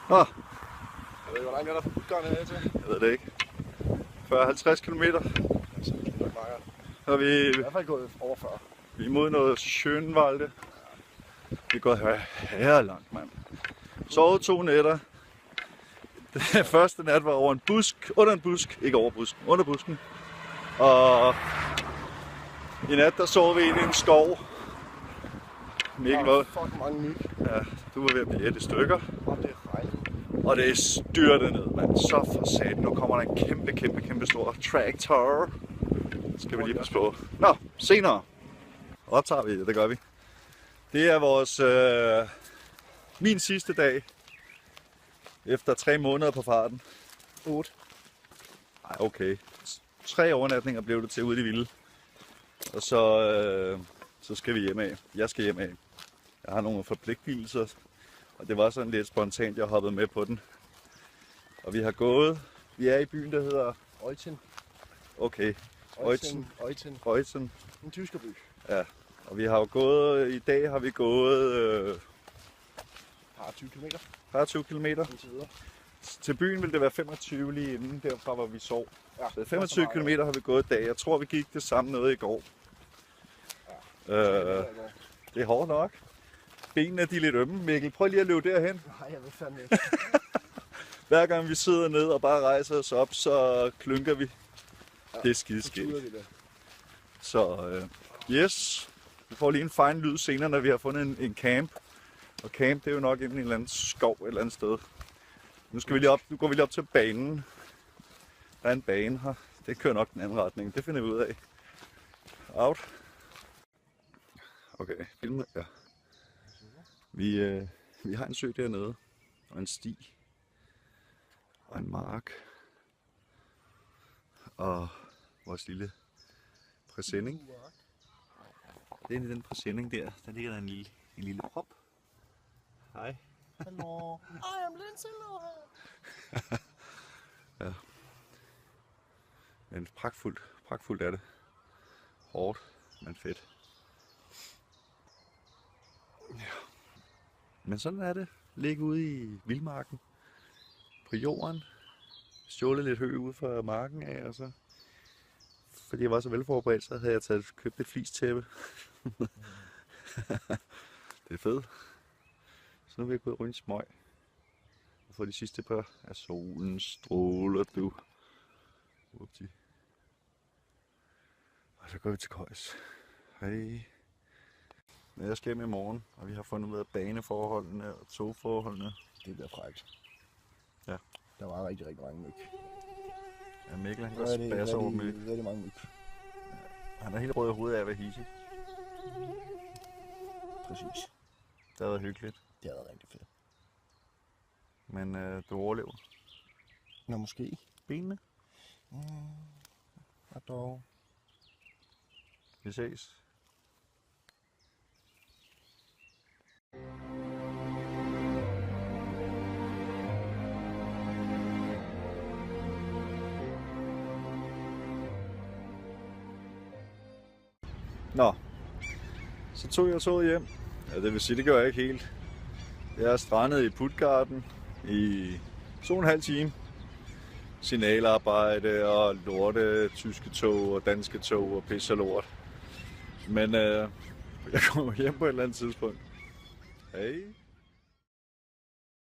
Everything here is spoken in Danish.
Nå, Jeg ved, hvor langt er der fra Puttgarden af til? jeg ved det ikke. 40-50 km. Altså, det er nok meget. Så er vi, I hvert fald gået over 40. vi er imod noget Schönwalde. Det er gået herrelangt, mand. Sovet 2 nætter. Den første nat var over en busk, under en busk, ikke over busken, under busken. Og i nat der sov vi inde i en skov. Mikkel var, Fucking mange myg. ja, du var ved at blive et i stykker. Og det er regn. Og det er styrtet ned, mand. Så for sat. Nu kommer der en kæmpe stor traktor. Skal vi lige passe på. Nå, senere. Optager vi det, gør vi. Det er vores, min sidste dag. Efter 3 måneder på farten. 8. Ej, okay. 3 overnatninger blev det til ude i det vilde. Og så skal vi hjem af. Jeg skal hjem af. Jeg har nogle forpligtelser. Og det var sådan lidt spontant, jeg hoppede med på den. Og vi har gået. Vi er i byen, der hedder... Eutin. Okay. Eutin. En tyskerby. Ja. Og vi har jo gået... I dag har vi gået... Har 20 km. 20 kilometer. Indtil videre. Til byen ville det være 25 lige inden derfra, hvor vi sov. Ja, Så 25 km har vi gået i dag. Jeg tror, vi gik det samme noget i går. Det er hårdt nok. Benene de er lidt ømme. Mikkel, prøv lige at løbe derhen. Nej, jeg ved fandme ikke. Hver gang vi sidder ned og bare rejser os op, så klynker vi. Ja, Det er skideskidt. vi det. Så yes, vi får lige en fin lyd senere, når vi har fundet en camp. Og camp, det er jo nok inde i en eller anden skov et eller andet sted. Nu går vi lige op til banen. Der er en bane her. Det kører nok den anden retning. Det finder vi ud af. Out. Okay, filmet. Ja. Vi har en sø dernede. Og en sti. Og en mark. Og vores lille præsending. Det er i den præsending der. Der ligger der en lille prop. Hej. Hallo. I am Lindsay Lohan. Ja. Men pragtfuldt er det. Hårdt, men fedt. Ja. Men sådan er det. Ligge ude i vildmarken. På jorden. Stjåle lidt hø ude fra marken af, og så... Fordi jeg var så velforberedt, så havde jeg købt et flistæppe. Det er fedt. Så nu vil jeg gå rundt i smøg. Og få de sidste par af solen stråler, du. Upti. Og så går vi til køjs. Hej. Jeg skal hjem i morgen, og vi har fundet ud af baneforholdene og togforholdene. Det bliver frækt. Ja. Der var rigtig mange myg. Ja, Mikkel han går spasser over myg. Rigtig mange myg. Han er helt rød i hovedet af at være hissig. Præcis. Det har været hyggeligt. Det har været rigtig fedt. Men du overlever. Nå, måske. Benene. Og dog. Vi ses. Nå, så tog jeg toget hjem. Ja, det vil sige, det gør jeg ikke helt. Jeg er strandet i Puttgarden i 2,5 time. Signalarbejde og lorte, tyske tog og danske tog og pisse og lort. Men jeg kommer hjem på et eller andet tidspunkt. Hej.